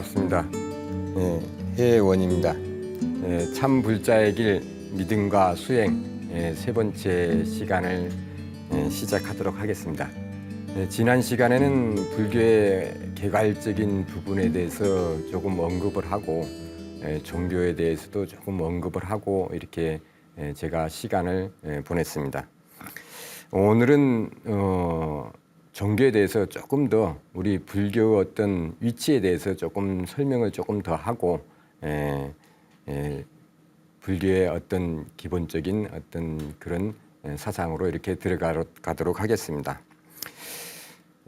반갑습니다. 해원입니다. 참 불자의 길 믿음과 수행 세 번째 시간을 시작하도록 하겠습니다. 지난 시간에는 불교의 개괄적인 부분에 대해서 조금 언급을 하고 종교에 대해서도 조금 언급을 하고 이렇게 제가 시간을 보냈습니다. 오늘은 종교에 대해서 조금 더 우리 불교 어떤 위치에 대해서 조금 설명을 조금 더 하고 불교의 어떤 기본적인 어떤 그런 사상으로 이렇게 들어가도록 하겠습니다.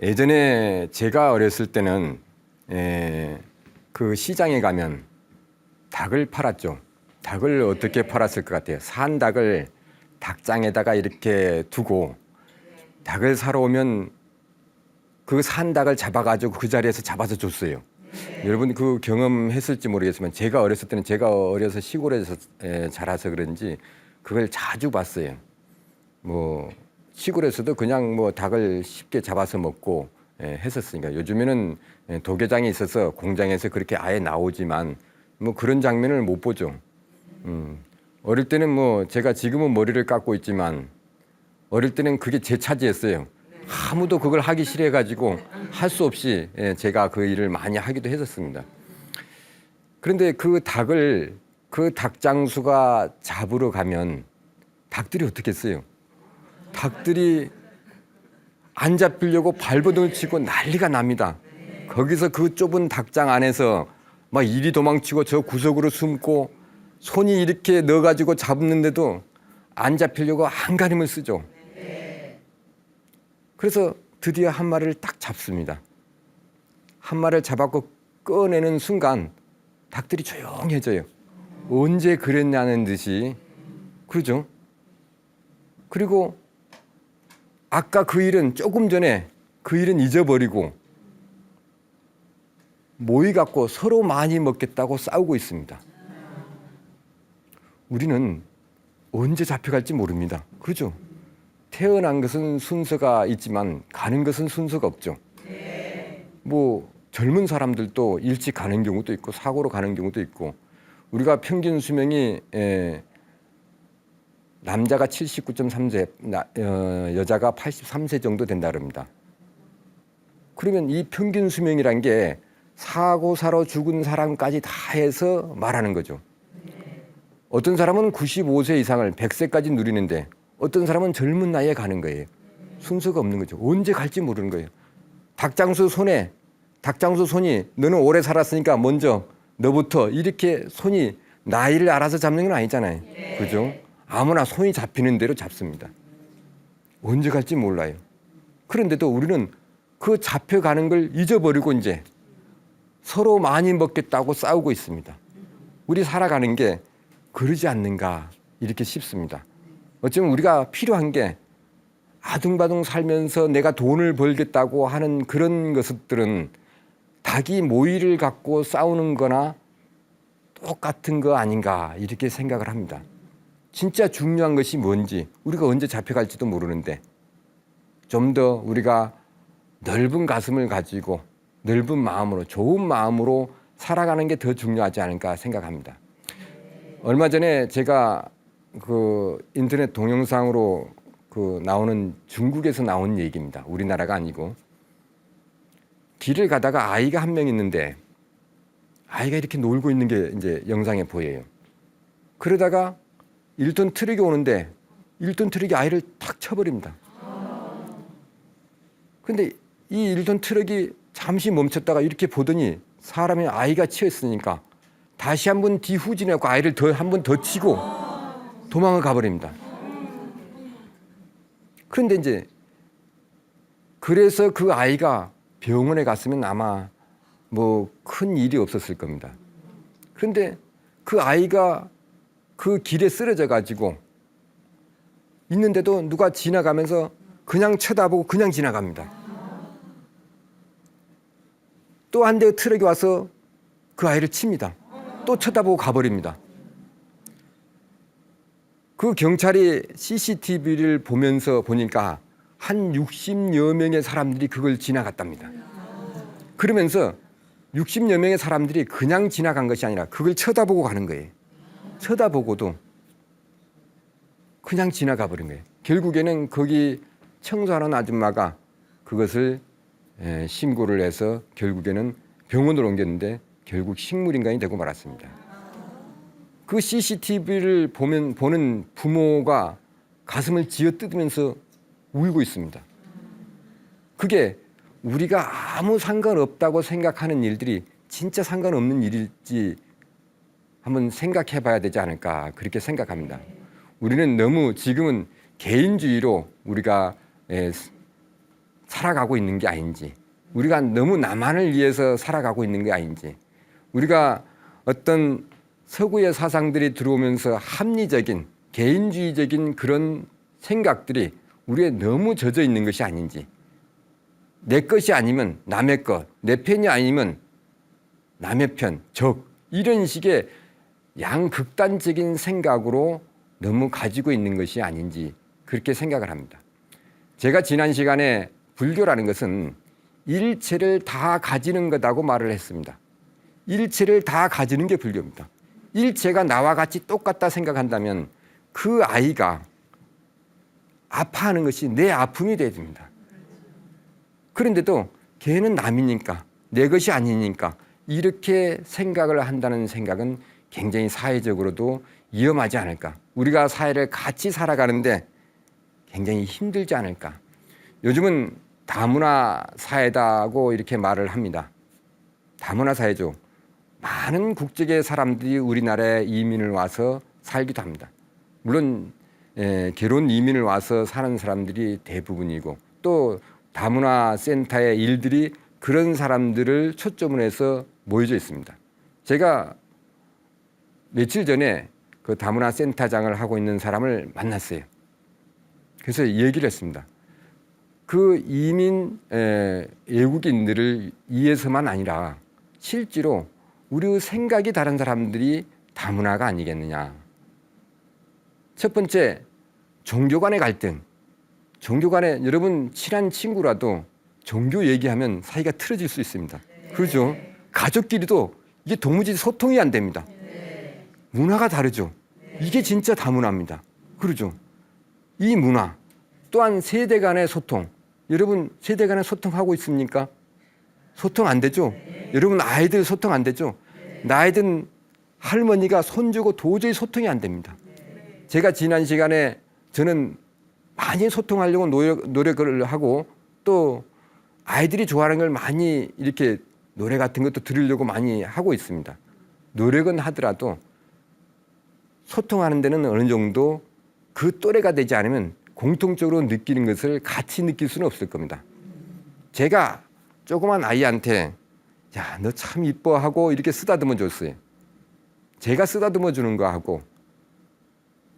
예전에 제가 어렸을 때는 그 시장에 가면 닭을 팔았죠. 닭을 어떻게 팔았을 것 같아요? 산 닭을 닭장에다가 이렇게 두고 닭을 사러 오면 그 산 닭을 잡아가지고 그 자리에서 잡아서 줬어요. 여러분 그 경험했을지 모르겠지만 제가 어렸을 때는 제가 어려서 시골에서 자라서 그런지 그걸 자주 봤어요. 뭐 시골에서도 그냥 뭐 닭을 쉽게 잡아서 먹고 했었으니까. 요즘에는 도개장이 있어서 공장에서 그렇게 아예 나오지만 뭐 그런 장면을 못 보죠. 어릴 때는 뭐 제가 지금은 머리를 깎고 있지만 어릴 때는 그게 제 차지였어요. 아무도 그걸 하기 싫어가지고 할 수 없이 제가 그 일을 많이 하기도 했었습니다. 그런데 그 닭을 그 닭장수가 잡으러 가면 닭들이 어떻게 했어요? 닭들이 안 잡히려고 발버둥을 치고 난리가 납니다. 거기서 그 좁은 닭장 안에서 막 이리 도망치고 저 구석으로 숨고 손이 이렇게 넣어가지고 잡는데도 안 잡히려고 안간힘을 쓰죠. 그래서 드디어 한 마리를 딱 잡습니다. 한 마리를 잡았고 꺼내는 순간 닭들이 조용해져요. 언제 그랬냐는 듯이. 그러죠? 그리고 아까 그 일은 조금 전에 그 일은 잊어버리고 모이 갖고 서로 많이 먹겠다고 싸우고 있습니다. 우리는 언제 잡혀갈지 모릅니다. 그렇죠? 태어난 것은 순서가 있지만 가는 것은 순서가 없죠. 뭐 젊은 사람들도 일찍 가는 경우도 있고 사고로 가는 경우도 있고 우리가 평균 수명이 남자가 79.3세, 여자가 83세 정도 된다 그럽니다. 그러면 이 평균 수명이란 게 사고 사러 죽은 사람까지 다 해서 말하는 거죠. 어떤 사람은 95세 이상을 100세까지 누리는데 어떤 사람은 젊은 나이에 가는 거예요. 순서가 없는 거죠. 언제 갈지 모르는 거예요. 닭장수 손이 너는 오래 살았으니까 먼저 너부터 이렇게 손이 나이를 알아서 잡는 건 아니잖아요. 그죠? 아무나 손이 잡히는 대로 잡습니다. 언제 갈지 몰라요. 그런데도 우리는 그 잡혀가는 걸 잊어버리고 이제 서로 많이 먹겠다고 싸우고 있습니다. 우리 살아가는 게 그러지 않는가 이렇게 싶습니다. 어쩌면 우리가 필요한 게 아둥바둥 살면서 내가 돈을 벌겠다고 하는 그런 것들은 닭이 모이를 갖고 싸우는 거나 똑같은 거 아닌가 이렇게 생각을 합니다. 진짜 중요한 것이 뭔지 우리가 언제 잡혀갈지도 모르는데 좀 더 우리가 넓은 가슴을 가지고 넓은 마음으로 좋은 마음으로 살아가는 게 더 중요하지 않을까 생각합니다. 얼마 전에 제가 그 인터넷 동영상으로 그 나오는 중국에서 나온 얘기입니다. 우리나라가 아니고 길을 가다가 아이가 한 명 있는데 아이가 이렇게 놀고 있는 게 이제 영상에 보여요. 그러다가 1톤 트럭이 오는데 1톤 트럭이 아이를 탁 쳐버립니다. 근데 이 1톤 트럭이 잠시 멈췄다가 이렇게 보더니 사람이 아이가 치였으니까 다시 한번 뒤후진해갖고 아이를 한 번 더 치고 도망을 가버립니다. 그런데 이제 그래서 그 아이가 병원에 갔으면 아마 뭐 큰 일이 없었을 겁니다. 그런데 그 아이가 그 길에 쓰러져 가지고 있는데도 누가 지나가면서 그냥 쳐다보고 그냥 지나갑니다. 또 한 대 트럭이 와서 그 아이를 칩니다. 또 쳐다보고 가버립니다. 그 경찰이 CCTV를 보니까 한 60여 명의 사람들이 그걸 지나갔답니다. 그러면서 60여 명의 사람들이 그냥 지나간 것이 아니라 그걸 쳐다보고 가는 거예요. 쳐다보고도 그냥 지나가 버린 거예요. 결국에는 거기 청소하는 아줌마가 그것을 신고를 해서 결국에는 병원으로 옮겼는데 결국 식물인간이 되고 말았습니다. 그 CCTV를 보는 부모가 가슴을 쥐어뜯으면서 울고 있습니다. 그게 우리가 아무 상관없다고 생각하는 일들이 진짜 상관없는 일일지 한번 생각해 봐야 되지 않을까 그렇게 생각합니다. 우리는 너무 지금은 개인주의로 우리가 살아가고 있는 게 아닌지, 우리가 너무 나만을 위해서 살아가고 있는 게 아닌지, 우리가 어떤 서구의 사상들이 들어오면서 합리적인 개인주의적인 그런 생각들이 우리에 너무 젖어 있는 것이 아닌지, 내 것이 아니면 남의 것, 내 편이 아니면 남의 편, 적, 이런 식의 양극단적인 생각으로 너무 가지고 있는 것이 아닌지 그렇게 생각을 합니다. 제가 지난 시간에 불교라는 것은 일체를 다 가지는 것이라고 말을 했습니다. 일체를 다 가지는 게 불교입니다. 일체가 나와 같이 똑같다 생각한다면 그 아이가 아파하는 것이 내 아픔이 돼야 됩니다. 그런데도 걔는 남이니까 내 것이 아니니까 이렇게 생각을 한다는 생각은 굉장히 사회적으로도 위험하지 않을까. 우리가 사회를 같이 살아가는데 굉장히 힘들지 않을까. 요즘은 다문화 사회다고 이렇게 말을 합니다. 다문화 사회죠. 많은 국적의 사람들이 우리나라에 이민을 와서 살기도 합니다. 물론 결혼 이민을 와서 사는 사람들이 대부분이고 또 다문화 센터의 일들이 그런 사람들을 초점으로 해서 모여져 있습니다. 제가 며칠 전에 그 다문화 센터장을 하고 있는 사람을 만났어요. 그래서 얘기를 했습니다. 그 이민 외국인들을 위해서만 아니라 실제로 우리 생각이 다른 사람들이 다문화가 아니겠느냐. 첫 번째, 종교 간의 갈등. 종교 간에 여러분 친한 친구라도 종교 얘기하면 사이가 틀어질 수 있습니다. 그렇죠? 가족끼리도 이게 도무지 소통이 안 됩니다. 문화가 다르죠. 이게 진짜 다문화입니다. 그렇죠? 이 문화 또한 세대 간의 소통. 여러분 세대 간의 소통하고 있습니까? 소통 안 되죠? 여러분 아이들 소통 안 되죠? 나이든 할머니가 손주고 도저히 소통이 안 됩니다. 제가 지난 시간에 저는 많이 소통하려고 노력을 하고 또 아이들이 좋아하는 걸 많이 이렇게 노래 같은 것도 들으려고 많이 하고 있습니다. 노력은 하더라도 소통하는 데는 어느 정도 그 또래가 되지 않으면 공통적으로 느끼는 것을 같이 느낄 수는 없을 겁니다. 제가 조그만 아이한테 야, 너 참 이뻐 하고 이렇게 쓰다듬어 줬어요. 제가 쓰다듬어 주는 거 하고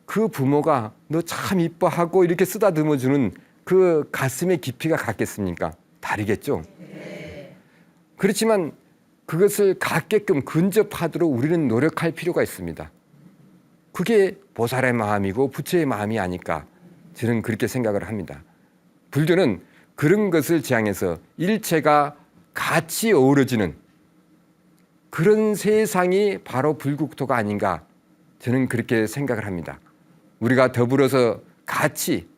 그 부모가 너 참 이뻐 하고 이렇게 쓰다듬어 주는 그 가슴의 깊이가 같겠습니까? 다르겠죠? 그렇지만 그것을 갖게끔 근접하도록 우리는 노력할 필요가 있습니다. 그게 보살의 마음이고 부처의 마음이 아닐까 저는 그렇게 생각을 합니다. 불교는 그런 것을 지향해서 일체가 같이 어우러지는 그런 세상이 바로 불국토가 아닌가 저는 그렇게 생각을 합니다. 우리가 더불어서 같이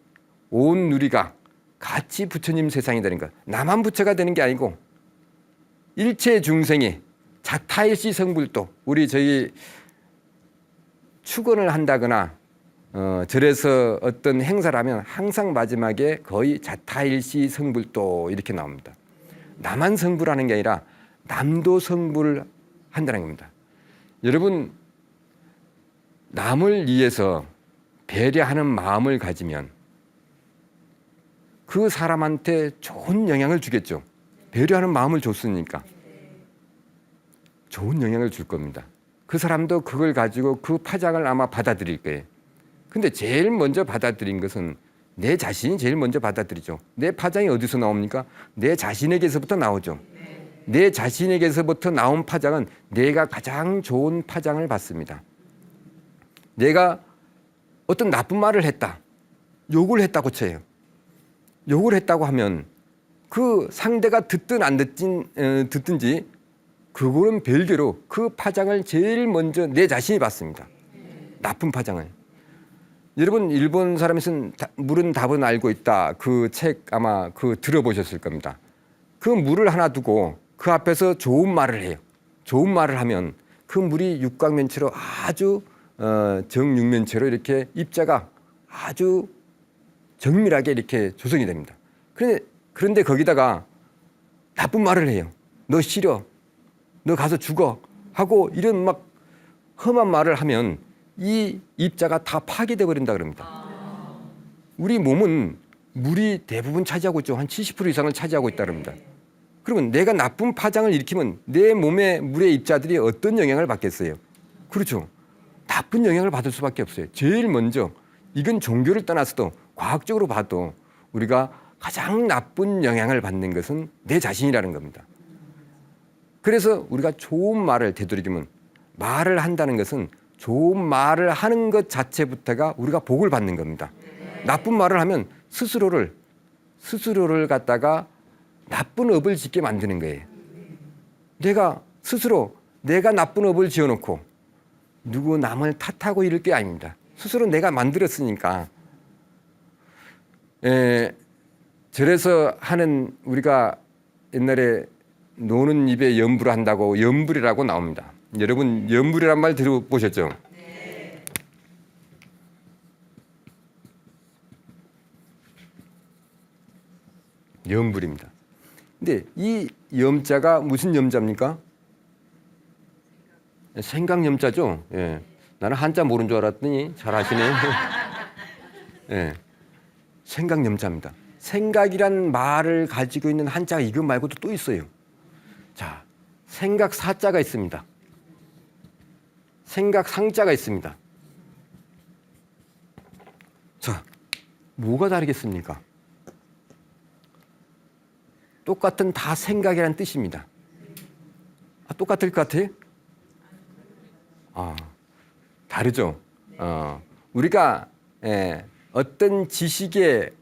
온 누리가 같이 부처님 세상이 되는 것. 나만 부처가 되는 게 아니고 일체 중생이 자타일시 성불도 우리 저희 축원을 한다거나 절에서 어떤 행사를 하면 항상 마지막에 거의 자타일시 성불도 이렇게 나옵니다. 나만 성불하는 게 아니라 남도 성불을 한다는 겁니다. 여러분 남을 위해서 배려하는 마음을 가지면 그 사람한테 좋은 영향을 주겠죠. 배려하는 마음을 줬으니까 좋은 영향을 줄 겁니다. 그 사람도 그걸 가지고 그 파장을 아마 받아들일 거예요. 근데 제일 먼저 받아들인 것은 내 자신이 제일 먼저 받아들이죠. 내 파장이 어디서 나옵니까? 내 자신에게서부터 나오죠. 내 자신에게서부터 나온 파장은 내가 가장 좋은 파장을 받습니다. 내가 어떤 나쁜 말을 했다. 욕을 했다고 쳐요. 욕을 했다고 하면 그 상대가 듣든 안 듣든지 그거는 별개로 그 파장을 제일 먼저 내 자신이 받습니다. 나쁜 파장을. 여러분 일본 사람이 쓴 물은 답은 알고 있다. 그 책 아마 그 들어보셨을 겁니다. 그 물을 하나 두고 그 앞에서 좋은 말을 해요. 좋은 말을 하면 그 물이 육각면체로 아주 정육면체로 이렇게 입자가 아주 정밀하게 이렇게 조성이 됩니다. 그런데 거기다가 나쁜 말을 해요. 너 싫어. 너 가서 죽어. 하고 이런 막 험한 말을 하면 이 입자가 다 파괴돼 버린다 그럽니다. 우리 몸은 물이 대부분 차지하고 있죠. 한 70% 이상을 차지하고 있다 그럽니다. 그러면 내가 나쁜 파장을 일으키면 내 몸의 물의 입자들이 어떤 영향을 받겠어요? 그렇죠. 나쁜 영향을 받을 수밖에 없어요. 제일 먼저 이건 종교를 떠나서도 과학적으로 봐도 우리가 가장 나쁜 영향을 받는 것은 내 자신이라는 겁니다. 그래서 우리가 좋은 말을 되도록이면 말을 한다는 것은 좋은 말을 하는 것 자체부터가 우리가 복을 받는 겁니다. 나쁜 말을 하면 스스로를 갖다가 나쁜 업을 짓게 만드는 거예요. 내가 스스로 내가 나쁜 업을 지어놓고 누구 남을 탓하고 이럴 게 아닙니다. 스스로 내가 만들었으니까. 절에서 하는 우리가 옛날에 노는 입에 염불을 한다고 염불이라고 나옵니다. 여러분 염불이란 말 들어보셨죠? 네. 염불입니다. 근데 이 염자가 무슨 염자입니까? 생각 염자죠. 예. 나는 한자 모르는 줄 알았더니 잘 아시네. 예. 생각 염자입니다. 생각이란 말을 가지고 있는 한자가 이것 말고도 또 있어요. 자, 생각 사자가 있습니다. 생각 상자가 있습니다. 자, 뭐가 다르겠습니까? 똑같은 다 생각이라는 뜻입니다. 똑같을 것 같아요? 다르죠. 우리가 어떤 지식에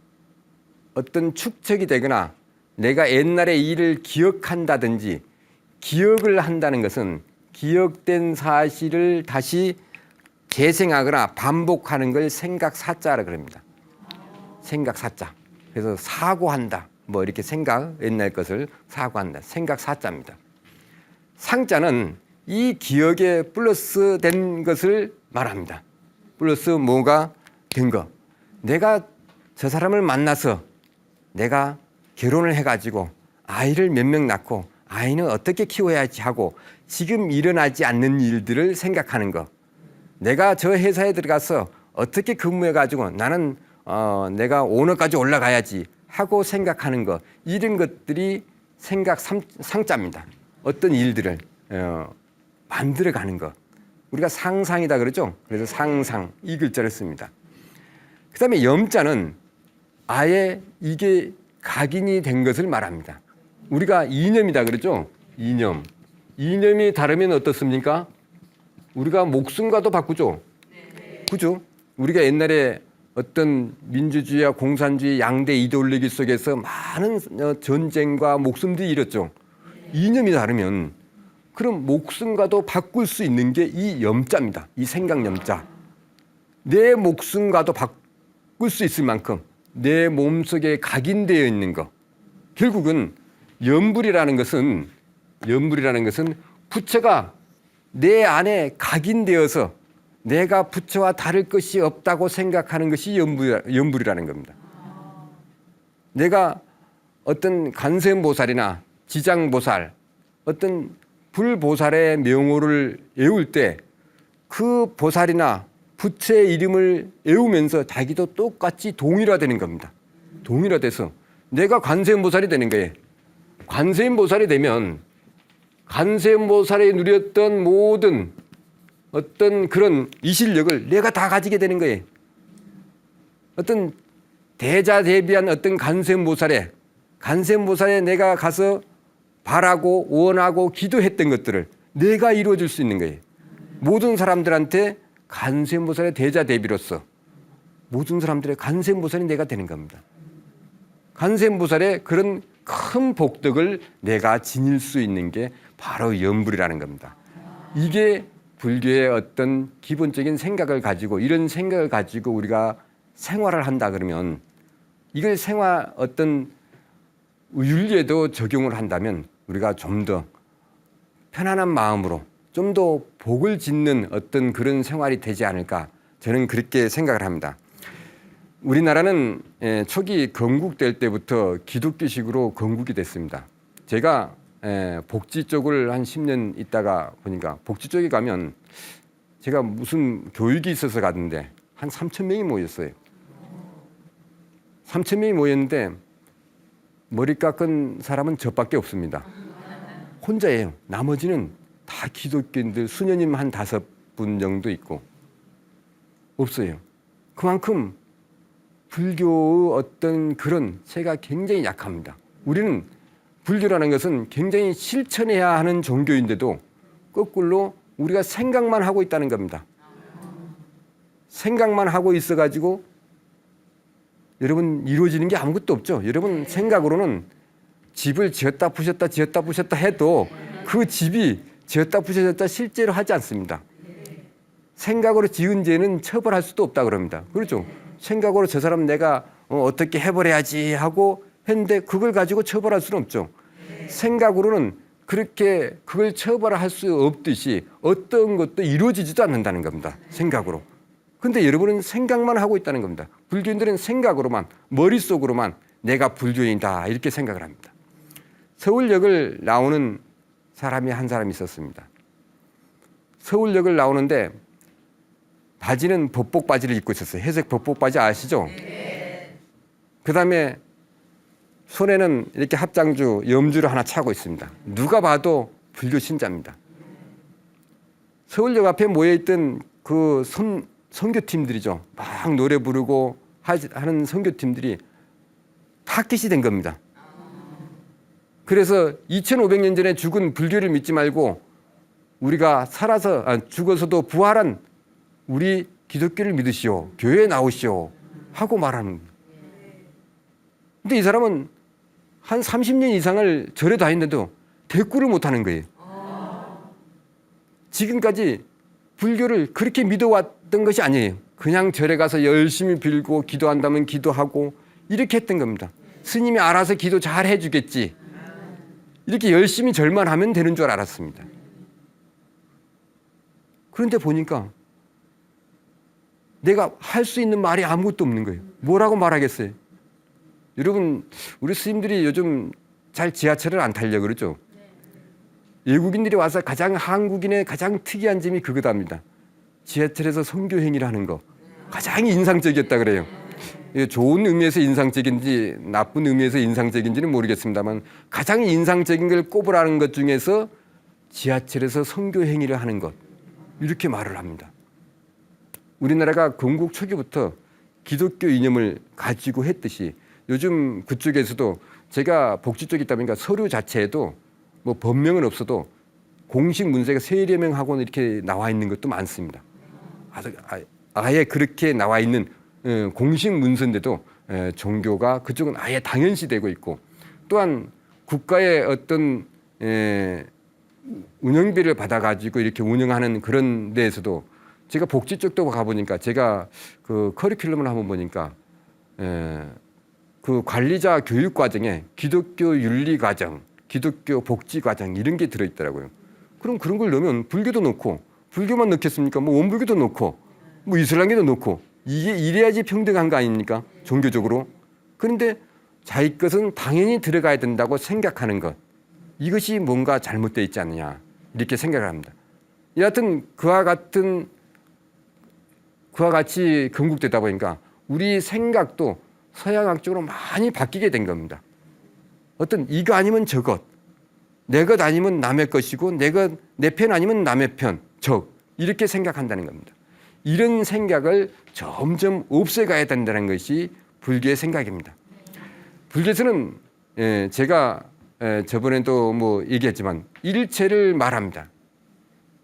어떤 축적이 되거나 내가 옛날의 일을 기억한다든지 기억을 한다는 것은 기억된 사실을 다시 재생하거나 반복하는 걸 생각사자라고 합니다. 생각사자. 그래서 사고한다. 뭐 이렇게 생각, 옛날 것을 사고한다. 생각사자입니다. 상자는 이 기억에 플러스 된 것을 말합니다. 플러스 뭐가 된 거. 내가 저 사람을 만나서 내가 결혼을 해가지고 아이를 몇 명 낳고 아이는 어떻게 키워야지 하고 지금 일어나지 않는 일들을 생각하는 거. 내가 저 회사에 들어가서 어떻게 근무해가지고 나는 내가 오너까지 올라가야지 하고 생각하는 거. 이런 것들이 생각 상자입니다. 어떤 일들을 만들어가는 거. 우리가 상상이다 그러죠. 그래서 상상 이 글자를 씁니다. 그 다음에 염자는 아예 이게 각인이 된 것을 말합니다. 우리가 이념이다 그러죠. 이념. 이념이 다르면 어떻습니까? 우리가 목숨과도 바꾸죠. 그죠? 우리가 옛날에 어떤 민주주의와 공산주의 양대 이데올로기 속에서 많은 전쟁과 목숨들이 잃었죠. 이념이 다르면 그럼 목숨과도 바꿀 수 있는 게 이 염자입니다. 이 생각 염자. 내 목숨과도 바꿀 수 있을 만큼 내 몸속에 각인되어 있는 것. 결국은 염불이라는 것은 부처가 내 안에 각인되어서 내가 부처와 다를 것이 없다고 생각하는 것이 염불이라는 겁니다. 내가 어떤 관세음보살이나 지장보살, 어떤 불보살의 명호를 외울 때 그 보살이나 부처의 이름을 외우면서 자기도 똑같이 동일화되는 겁니다. 동일화돼서 내가 관세음보살이 되는 거예요. 관세음보살이 되면 관세음보살이 누렸던 모든 어떤 그런 이실력을 내가 다 가지게 되는 거예요. 어떤 대자대비한 어떤 관세음보살에 내가 가서 바라고 원하고 기도했던 것들을 내가 이루어줄 수 있는 거예요. 모든 사람들한테 관세음보살의 대자대비로서 모든 사람들의 관세음보살이 내가 되는 겁니다. 관세음보살의 그런 큰 복덕을 내가 지닐 수 있는 게 바로 염불이라는 겁니다. 이게 불교의 어떤 기본적인 생각을 가지고 이런 생각을 가지고 우리가 생활을 한다 그러면 이걸 생활 어떤 윤리에도 적용을 한다면 우리가 좀 더 편안한 마음으로 좀 더 복을 짓는 어떤 그런 생활이 되지 않을까 저는 그렇게 생각을 합니다. 우리나라는 초기 건국될 때부터 기독교식으로 건국이 됐습니다. 제가 복지 쪽을 한 10년 있다가 보니까 복지 쪽에 가면 제가 무슨 교육이 있어서 갔는데 한 3,000명이 모였어요. 3,000명이 모였는데 머리 깎은 사람은 저밖에 없습니다. 혼자예요. 나머지는 다 기독교인들, 수녀님 한 5분 정도 있고 없어요. 그만큼 불교의 어떤 그런 제가 굉장히 약합니다. 우리는 불교라는 것은 굉장히 실천해야 하는 종교인데도 거꾸로 우리가 생각만 하고 있다는 겁니다. 생각만 하고 있어가지고 여러분 이루어지는 게 아무것도 없죠. 여러분 생각으로는 집을 지었다 부셨다 해도 그 집이 지었다 부셔졌다 실제로 하지 않습니다. 생각으로 지은 죄는 처벌할 수도 없다 그럽니다. 그렇죠? 생각으로 저 사람 내가 어떻게 해버려야지 하고 했는데 그걸 가지고 처벌할 수는 없죠. 생각으로는 그렇게 그걸 처벌할 수 없듯이 어떤 것도 이루어지지도 않는다는 겁니다. 생각으로. 근데 여러분은 생각만 하고 있다는 겁니다. 불교인들은 생각으로만 머릿속으로만 내가 불교인이다 이렇게 생각을 합니다. 서울역을 나오는 사람이 한 사람이 있었습니다. 서울역을 나오는데 바지는 법복 바지를 입고 있었어요. 회색 법복 바지 아시죠? 그다음에 손에는 이렇게 합장주, 염주를 하나 차고 있습니다. 누가 봐도 불교 신자입니다. 서울역 앞에 모여있던 그 선교팀들이죠. 막 노래 부르고 하는 선교팀들이 타깃이 된 겁니다. 그래서 2500년 전에 죽은 불교를 믿지 말고 우리가 죽어서도 부활한 우리 기독교를 믿으시오. 교회에 나오시오. 하고 말하는 거예요. 근데 이 사람은 한 30년 이상을 절에 다니는데도 대꾸를 못하는 거예요. 지금까지 불교를 그렇게 믿어왔던 것이 아니에요. 그냥 절에 가서 열심히 빌고 기도한다면 기도하고 이렇게 했던 겁니다. 스님이 알아서 기도 잘 해주겠지. 이렇게 열심히 절만 하면 되는 줄 알았습니다. 그런데 보니까 내가 할 수 있는 말이 아무것도 없는 거예요. 뭐라고 말하겠어요? 여러분, 우리 스님들이 요즘 잘 지하철을 안 타려고 그러죠? 외국인들이 와서 한국인의 가장 특이한 점이 그거답니다. 지하철에서 선교 행위를 하는 거. 가장 인상적이었다 그래요. 좋은 의미에서 인상적인지 나쁜 의미에서 인상적인지는 모르겠습니다만 가장 인상적인 걸 꼽으라는 것 중에서 지하철에서 선교 행위를 하는 것. 이렇게 말을 합니다. 우리나라가 건국 초기부터 기독교 이념을 가지고 했듯이 요즘 그쪽에서도 제가 복지 쪽에 있다 보니까 서류 자체에도 뭐 법명은 없어도 공식 문서가 세례명하고는 이렇게 나와 있는 것도 많습니다. 아예 그렇게 나와 있는 공식 문서인데도 종교가 그쪽은 아예 당연시되고 있고 또한 국가의 어떤 운영비를 받아가지고 이렇게 운영하는 그런 데에서도 제가 복지 쪽도 가보니까 제가 그 커리큘럼을 한번 보니까 그 관리자 교육 과정에 기독교 윤리 과정, 기독교 복지 과정 이런 게 들어있더라고요. 그럼 그런 걸 넣으면 불교도 넣고 불교만 넣겠습니까? 뭐 원불교도 넣고 뭐 이슬람교도 넣고 이게 이래야지 평등한 거 아닙니까? 종교적으로. 그런데 자기 것은 당연히 들어가야 된다고 생각하는 것. 이것이 뭔가 잘못되어 있지 않느냐 이렇게 생각을 합니다. 여하튼 그와 같이 건국되다 보니까 우리 생각도 서양학 쪽으로 많이 바뀌게 된 겁니다. 어떤 이거 아니면 저것, 내 것 아니면 남의 것이고 내 편 아니면 남의 편, 이렇게 생각한다는 겁니다. 이런 생각을 점점 없애가야 된다는 것이 불교의 생각입니다. 불교에서는 제가 저번에도 뭐 얘기했지만 일체를 말합니다.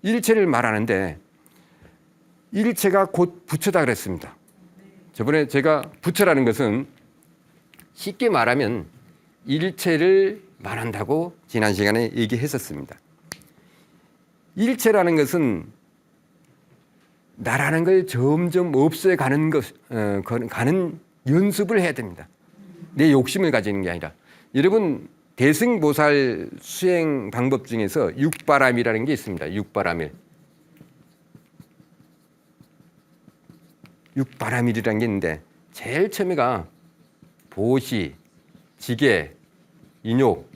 일체를 말하는데 일체가 곧 부처다 그랬습니다. 저번에 제가 부처라는 것은 쉽게 말하면 일체를 말한다고 지난 시간에 얘기했었습니다. 일체라는 것은 나라는 걸 점점 없애가는 가는 연습을 해야 됩니다. 내 욕심을 가지는 게 아니라. 여러분 대승보살 수행 방법 중에서 육바람이라는 게 있습니다. 육바람일. 육바람일이라는 게 있는데 제일 처음에가 보시, 지계, 인욕,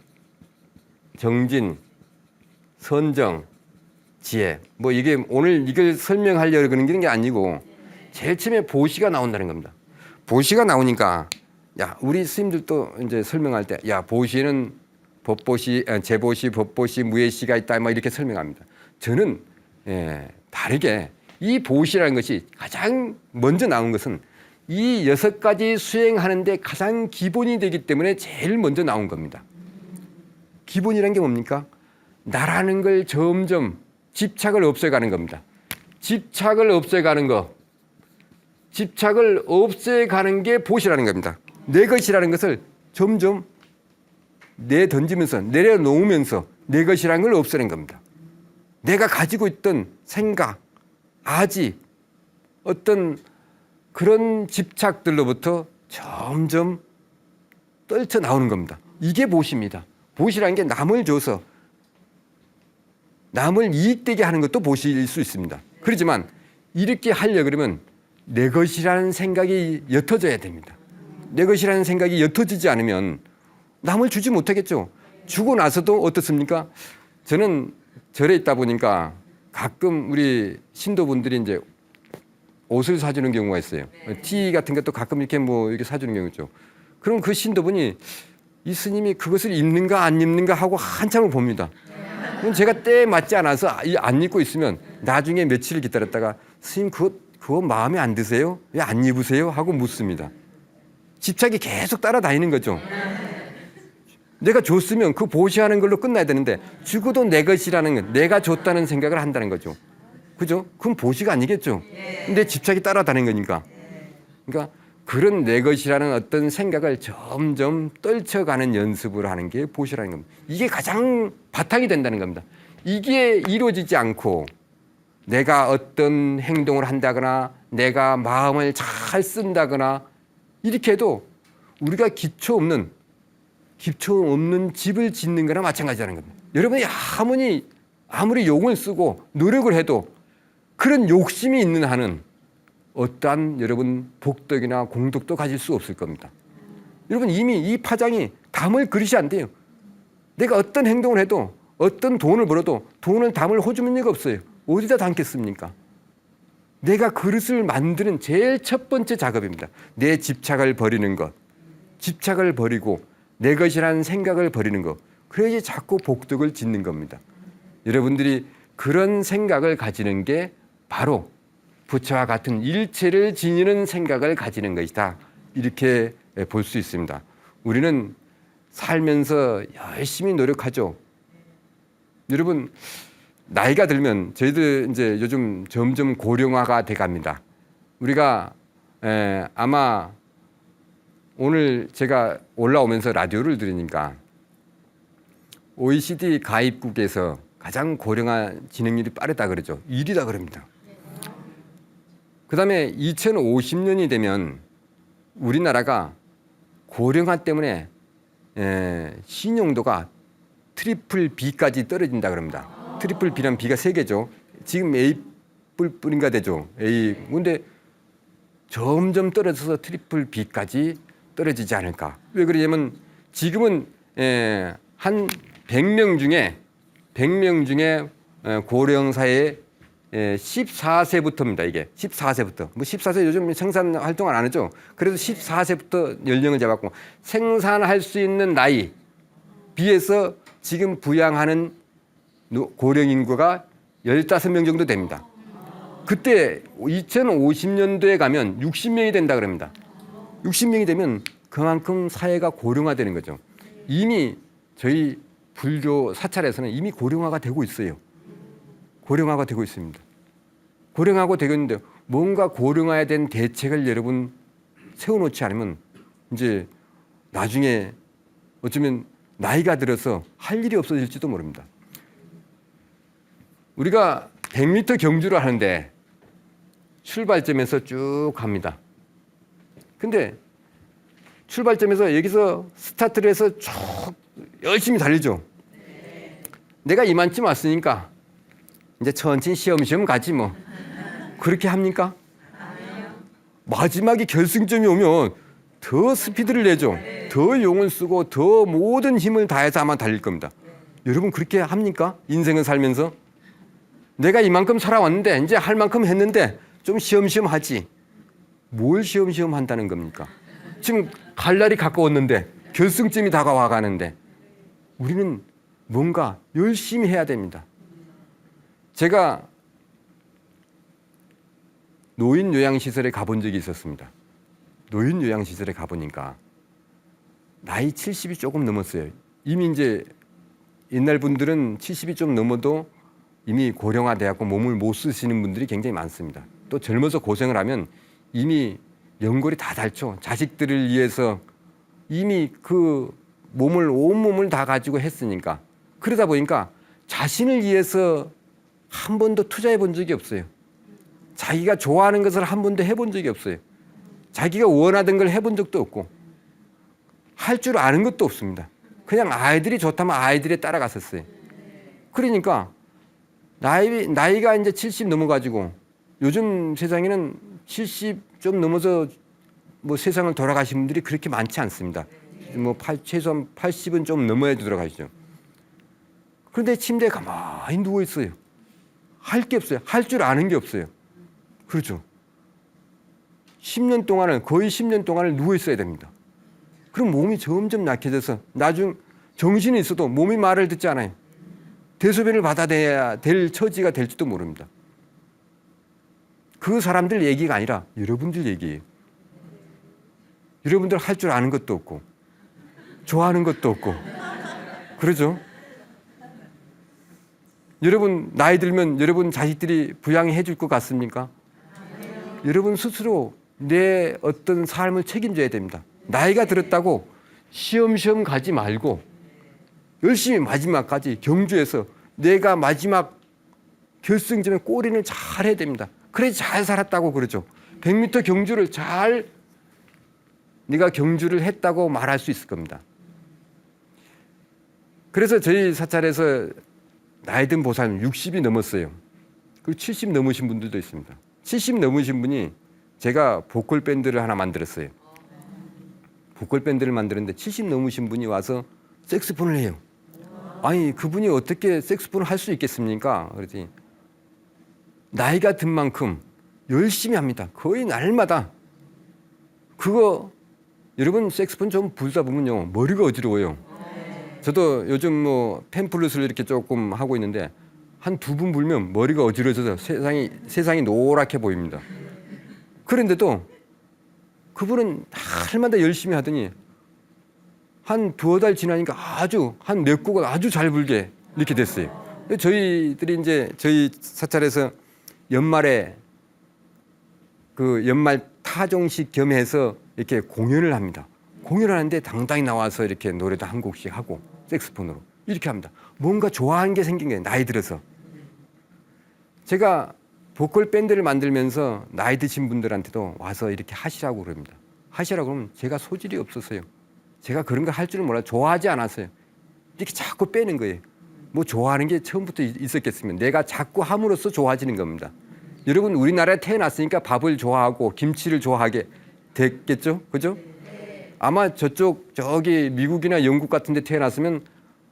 정진, 선정, 지혜. 뭐 이게 오늘 이걸 설명하려고 그런 게 아니고 제일 처음에 보시가 나온다는 겁니다. 보시가 나오니까 야, 우리 스님들도 이제 설명할 때 야, 보시는 법보시, 재보시, 법보시, 무예시가 있다 뭐 이렇게 설명합니다. 저는 다르게 이 보시라는 것이 가장 먼저 나온 것은 이 6가지 수행하는데 가장 기본이 되기 때문에 제일 먼저 나온 겁니다. 기본이란 게 뭡니까? 나라는 걸 점점 집착을 없애가는 겁니다. 집착을 없애가는 거. 집착을 없애가는 게 보시라는 겁니다. 내 것이라는 것을 점점 내던지면서 내려놓으면서 내 것이라는 걸 없애는 겁니다. 내가 가지고 있던 생각, 아지, 어떤 그런 집착들로부터 점점 떨쳐 나오는 겁니다. 이게 보시입니다. 보시라는 게 남을 줘서 남을 이익되게 하는 것도 보시일 수 있습니다. 그렇지만 이렇게 하려고 그러면 내 것이라는 생각이 옅어져야 됩니다. 내 것이라는 생각이 옅어지지 않으면 남을 주지 못하겠죠. 주고 나서도 어떻습니까? 저는 절에 있다 보니까 가끔 우리 신도분들이 이제 옷을 사주는 경우가 있어요. 티 같은 것도 가끔 이렇게 뭐 이렇게 사주는 경우 있죠. 그럼 그 신도분이 이 스님이 그것을 입는가 안 입는가 하고 한참을 봅니다. 그럼 제가 때에 맞지 않아서 안 입고 있으면 나중에 며칠을 기다렸다가 스님 그거 마음에 안 드세요? 왜 안 입으세요? 하고 묻습니다. 집착이 계속 따라다니는 거죠. 내가 줬으면 그 보시하는 걸로 끝나야 되는데 주고도 내 것이라는 건 내가 줬다는 생각을 한다는 거죠. 그죠? 그건 보시가 아니겠죠. 근데 집착이 따라다니는 거니까. 그러니까 그런 내 것이라는 어떤 생각을 점점 떨쳐가는 연습을 하는 게 보시라는 겁니다. 이게 가장 바탕이 된다는 겁니다. 이게 이루어지지 않고 내가 어떤 행동을 한다거나 내가 마음을 잘 쓴다거나 이렇게 해도 우리가 기초 없는 집을 짓는 거나 마찬가지라는 겁니다. 여러분이 아무리 용을 쓰고 노력을 해도 그런 욕심이 있는 한은 어떠한 여러분 복덕이나 공덕도 가질 수 없을 겁니다. 여러분 이미 이 파장이 담을 그릇이 안 돼요. 내가 어떤 행동을 해도 어떤 돈을 벌어도 돈을 담을 호주머니가 없어요. 어디다 담겠습니까? 내가 그릇을 만드는 제일 첫 번째 작업입니다. 내 집착을 버리는 것. 집착을 버리고 내 것이라는 생각을 버리는 것. 그래야지 자꾸 복덕을 짓는 겁니다. 여러분들이 그런 생각을 가지는 게 바로 부처와 같은 일체를 지니는 생각을 가지는 것이다. 이렇게 볼 수 있습니다. 우리는 살면서 열심히 노력하죠. 여러분 나이가 들면 저희들 이제 요즘 점점 고령화가 돼 갑니다. 우리가 아마 오늘 제가 올라오면서 라디오를 들으니까 OECD 가입국에서 가장 고령화 진행률이 빠르다 그러죠. 1위다 그럽니다. 그다음에 2050년이 되면 우리나라가 고령화 때문에 신용도가 트리플 B까지 떨어진다 그럽니다. 트리플 B란 B가 3개죠. 지금 A뿔인가 되죠. A. 근데 점점 떨어져서 트리플 B까지 떨어지지 않을까. 왜 그러냐면 지금은 한 100명 중에 고령사회 14세부터입니다. 이게 14세부터. 뭐 14세 요즘 생산 활동을 안 하죠. 그래도 14세부터 연령을 잡았고 생산할 수 있는 나이 비해서 지금 부양하는 고령 인구가 15명 정도 됩니다. 그때 2050년도에 가면 60명이 된다 그럽니다. 60명이 되면 그만큼 사회가 고령화되는 거죠. 이미 저희 불교 사찰에서는 이미 고령화가 되고 있어요. 고령화가 되고 있습니다. 고령화가 되고 있는데 뭔가 고령화에 대한 대책을 여러분 세워놓지 않으면 이제 나중에 어쩌면 나이가 들어서 할 일이 없어질지도 모릅니다. 우리가 100m 경주를 하는데 출발점에서 쭉 갑니다. 근데 출발점에서 여기서 스타트를 해서 쭉 열심히 달리죠. 내가 이만쯤 왔으니까 이제 천천히 시험시험 가지 뭐. 그렇게 합니까? 마지막에 결승점이 오면 더 스피드를 내죠. 더 용을 쓰고 더 모든 힘을 다해서 아마 달릴 겁니다. 여러분 그렇게 합니까? 인생을 살면서 내가 이만큼 살아왔는데 이제 할 만큼 했는데 좀 시험시험 하지. 뭘 시험시험 한다는 겁니까? 지금 갈 날이 가까웠는데 결승점이 다가와 가는데 우리는 뭔가 열심히 해야 됩니다. 제가 노인 요양시설에 가본 적이 있었습니다. 노인 요양시설에 가보니까 나이 70이 조금 넘었어요. 이미 이제 옛날 분들은 70이 좀 넘어도 이미 고령화되었고 몸을 못 쓰시는 분들이 굉장히 많습니다. 또 젊어서 고생을 하면 이미 연골이 다 닳죠. 자식들을 위해서 이미 그 온몸을 다 가지고 했으니까. 그러다 보니까 자신을 위해서 한 번도 투자해 본 적이 없어요. 자기가 좋아하는 것을 한 번도 해본 적이 없어요. 자기가 원하던 걸 해본 적도 없고 할 줄 아는 것도 없습니다. 그냥 아이들이 좋다면 아이들에 따라갔었어요. 그러니까 나이가 이제 70 넘어가지고 요즘 세상에는 70 좀 넘어서 뭐 세상을 돌아가신 분들이 그렇게 많지 않습니다. 뭐 최소한 80은 좀 넘어야 돌아가시죠. 그런데 침대에 가만히 누워 있어요. 할 게 없어요. 할 줄 아는 게 없어요. 그렇죠. 10년 동안은 거의 10년 동안을 누워 있어야 됩니다. 그럼 몸이 점점 약해져서 나중 정신이 있어도 몸이 말을 듣지 않아요. 대소변을 받아내야 될 처지가 될지도 모릅니다. 그 사람들 얘기가 아니라 여러분들 얘기예요. 여러분들 할 줄 아는 것도 없고 좋아하는 것도 없고 그러죠. 여러분 나이 들면 여러분 자식들이 부양해 줄 것 같습니까? 여러분 스스로 내 어떤 삶을 책임져야 됩니다. 나이가 들었다고 시험시험 가지 말고 열심히 마지막까지 경주해서 내가 마지막 결승점에 골인을 잘 해야 됩니다. 그래 잘 살았다고 그러죠. 100m 경주를 네가 경주를 했다고 말할 수 있을 겁니다. 그래서 저희 사찰에서 나이 든 보살님 60이 넘었어요. 그리고 70 넘으신 분들도 있습니다. 70 넘으신 분이 제가 보컬 밴드를 하나 만들었어요. 보컬 밴드를 만들었는데 70 넘으신 분이 와서 색스폰을 해요. 아니 그분이 어떻게 색스폰을 할 수 있겠습니까? 그러지. 나이가 든 만큼 열심히 합니다. 거의 날마다. 그거 여러분 색스폰 좀 불다 보면요 머리가 어지러워요. 저도 요즘 뭐 팸플룻을 이렇게 조금 하고 있는데 한 2분 불면 머리가 어지러져서 세상이 노랗게 보입니다. 그런데도 그분은 날마다 열심히 하더니 한 2달 지나니까 아주 한 몇 곡을 아주 잘 불게 이렇게 됐어요. 저희들이 이제 저희 사찰에서 연말에 그 연말 타종식 겸해서 이렇게 공연을 합니다. 공연을 하는데 당당히 나와서 이렇게 노래도 한 곡씩 하고 색스폰으로 이렇게 합니다. 뭔가 좋아하는 게 생긴 거예요. 나이 들어서. 제가 보컬 밴드를 만들면서 나이 드신 분들한테도 와서 이렇게 하시라고 그럽니다. 하시라고 그러면 제가 소질이 없었어요. 제가 그런 거 할 줄은 몰라요. 좋아하지 않았어요. 이렇게 자꾸 빼는 거예요. 뭐 좋아하는 게 처음부터 있었겠으면 내가 자꾸 함으로써 좋아지는 겁니다. 여러분 우리나라에 태어났으니까 밥을 좋아하고 김치를 좋아하게 됐겠죠? 그죠? 아마 저기 미국이나 영국 같은 데 태어났으면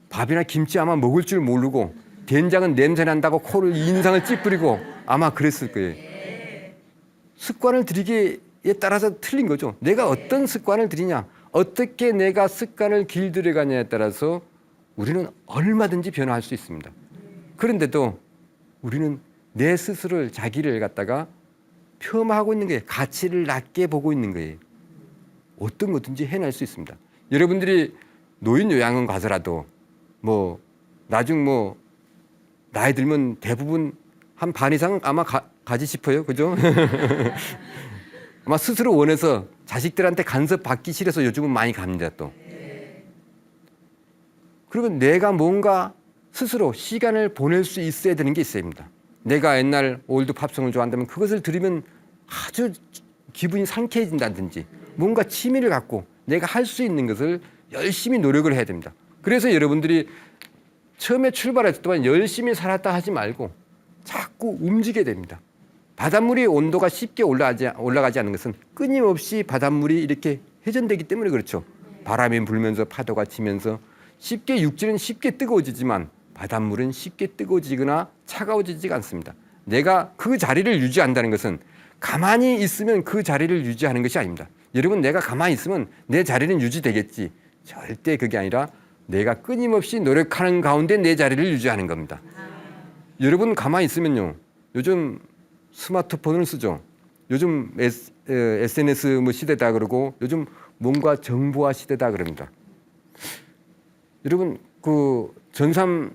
밥이나 김치 아마 먹을 줄 모르고 된장은 냄새 난다고 코를 인상을 찌푸리고 아마 그랬을 거예요. 습관을 들이기에 따라서 틀린 거죠. 내가 어떤 습관을 들이냐, 어떻게 내가 습관을 길들여가냐에 따라서 우리는 얼마든지 변화할 수 있습니다. 그런데도 우리는 내 스스로를 자기를 갖다가 폄하하고 있는 거예요. 가치를 낮게 보고 있는 거예요. 어떤 거든지 해낼 수 있습니다. 여러분들이 노인 요양원 가서라도 뭐 나중 뭐 나이 들면 대부분 한 반 이상 아마 가지 싶어요. 그죠? 아마 스스로 원해서 자식들한테 간섭 받기 싫어서 요즘은 많이 갑니다. 또 그러면 내가 뭔가 스스로 시간을 보낼 수 있어야 되는 게 있어야 합니다. 내가 옛날 올드 팝송을 좋아한다면 그것을 들으면 아주 기분이 상쾌해진다든지 뭔가 취미를 갖고 내가 할 수 있는 것을 열심히 노력을 해야 됩니다. 그래서 여러분들이 처음에 출발했을 동안 열심히 살았다 하지 말고 자꾸 움직여야 됩니다. 바닷물의 온도가 쉽게 올라가지 않는 것은 끊임없이 바닷물이 이렇게 회전되기 때문에 그렇죠. 바람이 불면서 파도가 치면서 쉽게 육지는 쉽게 뜨거워지지만 바닷물은 쉽게 뜨거워지거나 차가워지지가 않습니다. 내가 그 자리를 유지한다는 것은 가만히 있으면 그 자리를 유지하는 것이 아닙니다. 여러분, 내가 가만히 있으면 내 자리는 유지되겠지. 절대 그게 아니라 내가 끊임없이 노력하는 가운데 내 자리를 유지하는 겁니다. 여러분 가만히 있으면요. 요즘 스마트폰을 쓰죠. 요즘 SNS 뭐 시대다 그러고 요즘 뭔가 정보화 시대다 그럽니다. 여러분 그 전산이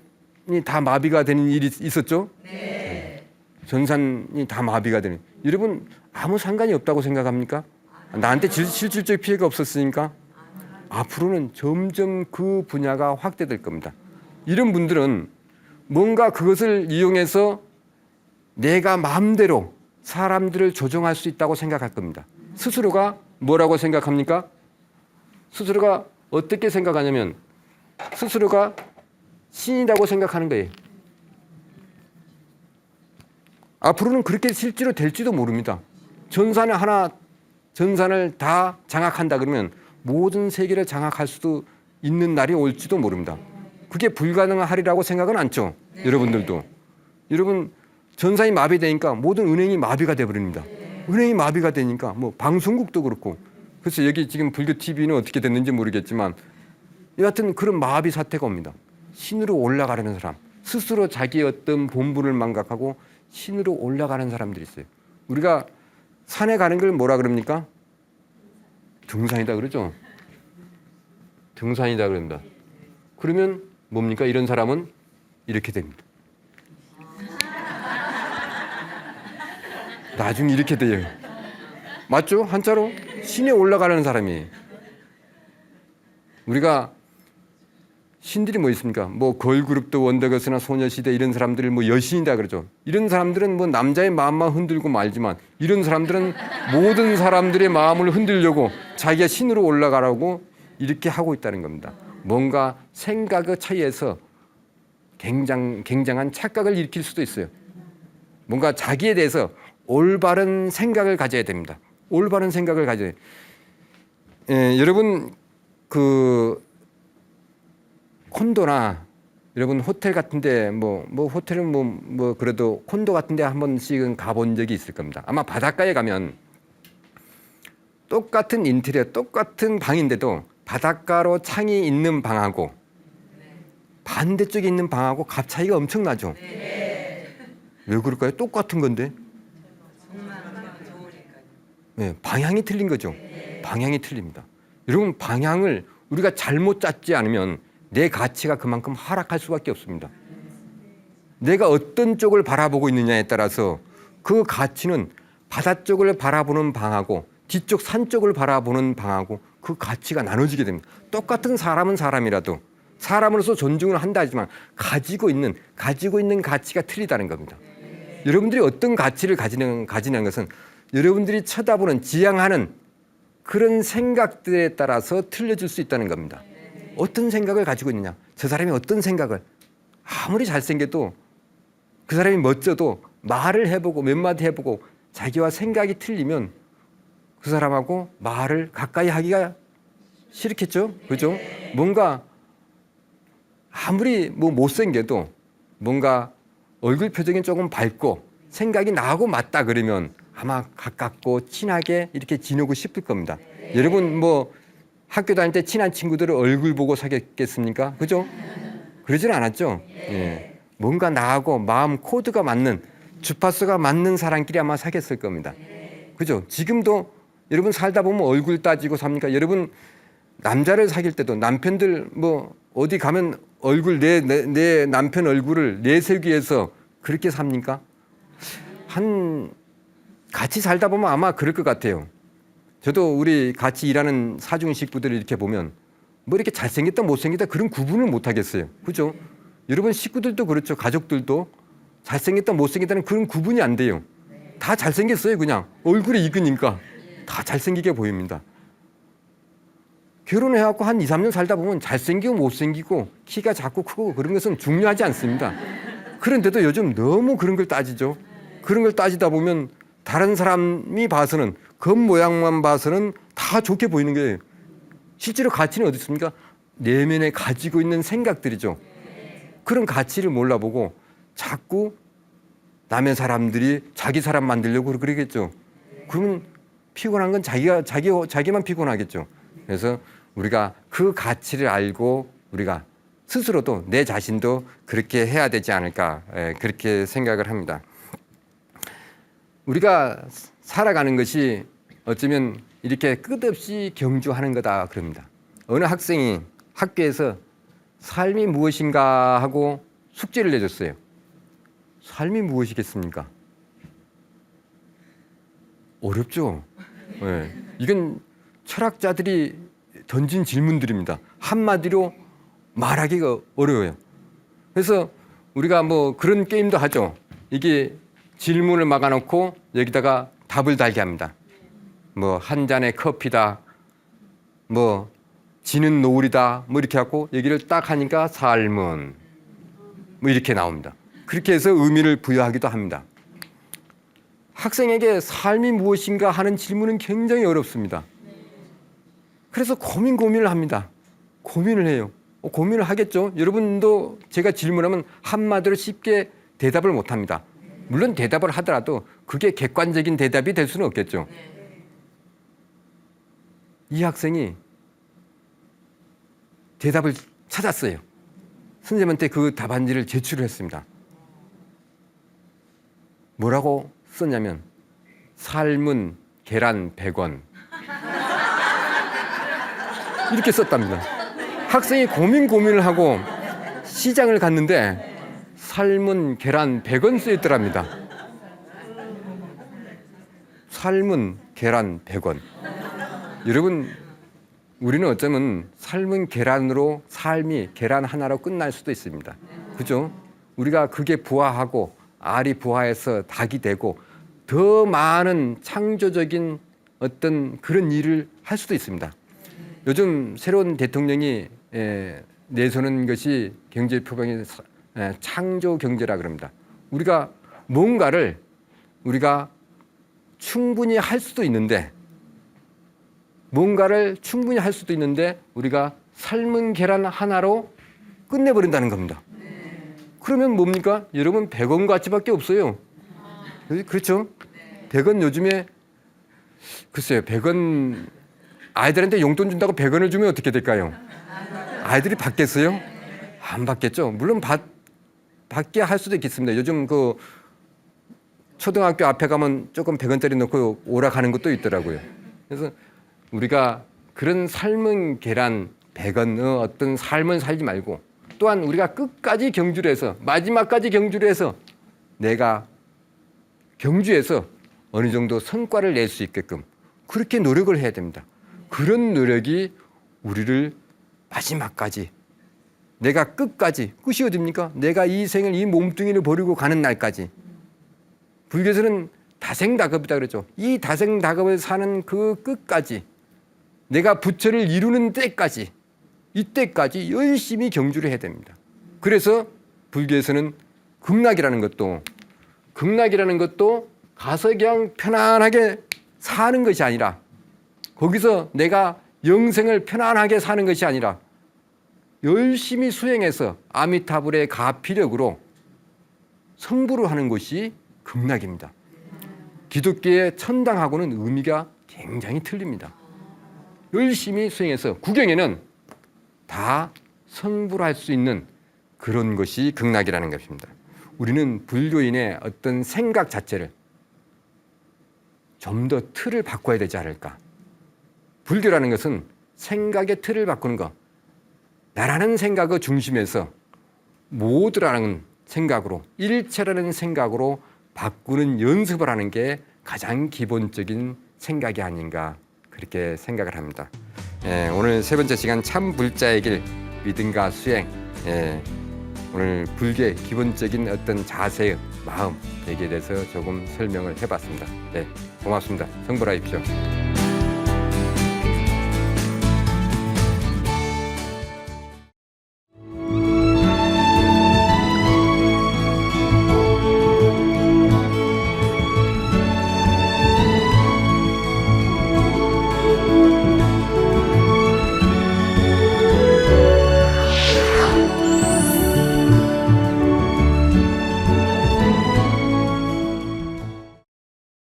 다 마비가 되는 일이 있었죠? 네. 전산이 다 마비가 되는. 여러분 아무 상관이 없다고 생각합니까? 나한테 실질적 피해가 없었으니까 앞으로는 점점 그 분야가 확대될 겁니다. 이런 분들은 뭔가 그것을 이용해서 내가 마음대로 사람들을 조종할 수 있다고 생각할 겁니다. 스스로가 뭐라고 생각합니까? 스스로가 어떻게 생각하냐면 스스로가 신이라고 생각하는 거예요. 앞으로는 그렇게 실제로 될지도 모릅니다. 전산을 다 장악한다 그러면 모든 세계를 장악할 수도 있는 날이 올지도 모릅니다. 그게 불가능하리라고 생각은 않죠. 네. 여러분들도. 여러분 전산이 마비되니까 모든 은행이 마비가 돼버립니다. 은행이 마비가 되니까 뭐 방송국도 그렇고. 그래서 여기 지금 불교 TV는 어떻게 됐는지 모르겠지만 여하튼 그런 마비 사태가 옵니다. 신으로 올라가려는 사람, 스스로 자기의 어떤 본분을 망각하고 신으로 올라가는 사람들이 있어요. 우리가 산에 가는 걸 뭐라 그럽니까? 등산이다 그러죠. 등산이다 그럽니다. 그러면 뭡니까? 이런 사람은 이렇게 됩니다. 나중에 이렇게 돼요. 맞죠? 한자로 신에 올라가는 사람이. 우리가 신들이 뭐 있습니까? 뭐 걸그룹도 원더걸스나 소녀시대 이런 사람들을 뭐 여신이다 그러죠. 이런 사람들은 뭐 남자의 마음만 흔들고 말지만 이런 사람들은 모든 사람들의 마음을 흔들려고 자기가 신으로 올라가라고 이렇게 하고 있다는 겁니다. 뭔가 생각의 차이에서 굉장한 착각을 일으킬 수도 있어요. 뭔가 자기에 대해서 올바른 생각을 가져야 됩니다. 올바른 생각을 가져야 돼요. 여러분 그 콘도나 여러분 호텔 같은데 뭐 호텔은 뭐 그래도 콘도 같은데 한 번씩은 가본 적이 있을 겁니다. 아마 바닷가에 가면 똑같은 인테리어, 똑같은 방인데도 바닷가로 창이 있는 방하고 반대쪽에 있는 방하고 값 차이가 엄청나죠. 왜 그럴까요? 똑같은 건데. 네, 방향이 틀린 거죠. 방향이 틀립니다. 여러분 방향을 우리가 잘못 짰지 않으면 내 가치가 그만큼 하락할 수밖에 없습니다. 내가 어떤 쪽을 바라보고 있느냐에 따라서 그 가치는 바다 쪽을 바라보는 방하고 뒤쪽 산 쪽을 바라보는 방하고 그 가치가 나눠지게 됩니다. 똑같은 사람은 사람이라도 사람으로서 존중을 한다 하지만 가지고 있는 가치가 틀리다는 겁니다. 여러분들이 어떤 가치를 가지는 것은 여러분들이 쳐다보는 지향하는 그런 생각들에 따라서 틀려질 수 있다는 겁니다. 어떤 생각을 가지고 있느냐, 저 사람이 어떤 생각을, 아무리 잘생겨도 그 사람이 멋져도 말을 해보고 몇 마디 해보고 자기와 생각이 틀리면 그 사람하고 말을 가까이 하기가 싫겠죠. 그죠? 뭔가 아무리 뭐 못생겨도 뭔가 얼굴 표정이 조금 밝고 생각이 나하고 맞다 그러면 아마 가깝고 친하게 이렇게 지내고 싶을 겁니다. 여러분 뭐 학교 다닐 때 친한 친구들을 얼굴 보고 사귀었겠습니까? 그죠? 그러진 않았죠. 예. 뭔가 나하고 마음 코드가 맞는 주파수가 맞는 사람끼리 아마 사귀었을 겁니다. 그죠? 지금도 여러분 살다 보면 얼굴 따지고 삽니까? 여러분 남자를 사귈 때도 남편들 뭐 어디 가면 얼굴 내 남편 얼굴을 내세우기 위해서 그렇게 삽니까? 같이 살다 보면 아마 그럴 것 같아요. 저도 우리 같이 일하는 사중 식구들을 이렇게 보면 뭐 이렇게 잘생겼다 못생겼다 그런 구분을 못 하겠어요. 그죠? 여러분 식구들도 그렇죠. 가족들도 잘생겼다 못생겼다는 그런 구분이 안 돼요. 다 잘생겼어요. 그냥 얼굴이 익으니까 다 잘생기게 보입니다. 결혼해갖고 한 2, 3년 살다 보면 잘생기고 못생기고 키가 작고 크고 그런 것은 중요하지 않습니다. 그런데도 요즘 너무 그런 걸 따지죠. 그런 걸 따지다 보면 다른 사람이 봐서는 겉모양만 봐서는 다 좋게 보이는 거예요. 실제로 가치는 어디 있습니까? 내면에 가지고 있는 생각들이죠. 그런 가치를 몰라보고 자꾸 남의 사람들이 자기 사람 만들려고 그러겠죠. 그러면 피곤한 건 자기만 피곤하겠죠. 그래서 우리가 그 가치를 알고 우리가 스스로도 내 자신도 그렇게 해야 되지 않을까 그렇게 생각을 합니다. 우리가 살아가는 것이 어쩌면 이렇게 끝없이 경주하는 거다 그럽니다. 어느 학생이 학교에서 삶이 무엇인가 하고 숙제를 내줬어요. 삶이 무엇이겠습니까? 어렵죠. 네. 이건 철학자들이 던진 질문들입니다. 한마디로 말하기가 어려워요. 그래서 우리가 뭐 그런 게임도 하죠. 이게 질문을 막아놓고 여기다가 답을 달게 합니다. 뭐 한 잔의 커피다, 뭐 지는 노을이다, 뭐 이렇게 하고 얘기를 딱 하니까 삶은 뭐 이렇게 나옵니다. 그렇게 해서 의미를 부여하기도 합니다. 학생에게 삶이 무엇인가 하는 질문은 굉장히 어렵습니다. 그래서 고민을 합니다. 고민을 해요. 고민을 하겠죠. 여러분도 제가 질문하면 한마디로 쉽게 대답을 못합니다. 물론 대답을 하더라도 그게 객관적인 대답이 될 수는 없겠죠. 이 학생이 대답을 찾았어요. 선생님한테 그 답안지를 제출을 했습니다. 뭐라고 썼냐면 삶은 계란 100원 이렇게 썼답니다. 학생이 고민을 하고 시장을 갔는데 삶은 계란 100원 쓰여 있더랍니다. 삶은 계란 100원. 여러분, 우리는 어쩌면 삶은 계란으로 삶이 계란 하나로 끝날 수도 있습니다. 그죠? 우리가 그게 부화하고 알이 부화해서 닭이 되고 더 많은 창조적인 어떤 그런 일을 할 수도 있습니다. 요즘 새로운 대통령이 내세우는 것이 경제 표방의 창조 경제라 그럽니다. 우리가 뭔가를 우리가 충분히 할 수도 있는데 우리가 삶은 계란 하나로 끝내버린다는 겁니다. 그러면 뭡니까? 여러분 100원 가치밖에 없어요. 그렇죠? 100원 요즘에 글쎄요 100원 아이들한테 용돈 준다고 100원을 주면 어떻게 될까요? 아이들이 받겠어요? 안 받겠죠. 물론 받게 할 수도 있겠습니다. 요즘 그 초등학교 앞에 가면 조금 100원짜리 넣고 오락하는 것도 있더라고요. 그래서 우리가 그런 삶은 계란 100원의 어떤 삶을 살지 말고 또한 우리가 끝까지 경주를 해서 마지막까지 경주를 해서 내가 경주에서 어느 정도 성과를 낼 수 있게끔 그렇게 노력을 해야 됩니다. 그런 노력이 우리를 마지막까지 내가 끝까지 끝이 어딥니까? 내가 이 생을 이 몸뚱이를 버리고 가는 날까지 불교에서는 다생다급이다 그러죠. 이 다생다급을 사는 그 끝까지 내가 부처를 이루는 때까지 이때까지 열심히 경주를 해야 됩니다. 그래서 불교에서는 극락이라는 것도 가서 그냥 편안하게 사는 것이 아니라 거기서 내가 영생을 편안하게 사는 것이 아니라 열심히 수행해서 아미타불의 가피력으로 성불을 하는 것이 극락입니다. 기독교의 천당하고는 의미가 굉장히 틀립니다. 열심히 수행해서 구경에는 다 성불할 수 있는 그런 것이 극락이라는 것입니다. 우리는 불교인의 어떤 생각 자체를 좀 더 틀을 바꿔야 되지 않을까. 불교라는 것은 생각의 틀을 바꾸는 것. 나라는 생각의 중심에서 모두라는 생각으로 일체라는 생각으로 바꾸는 연습을 하는 게 가장 기본적인 생각이 아닌가 그렇게 생각을 합니다. 오늘 세 번째 시간 참 불자의 길 믿음과 수행. 오늘 불교의 기본적인 어떤 자세의 마음 여기에 대해서 조금 설명을 해봤습니다. 고맙습니다. 성불하십시오.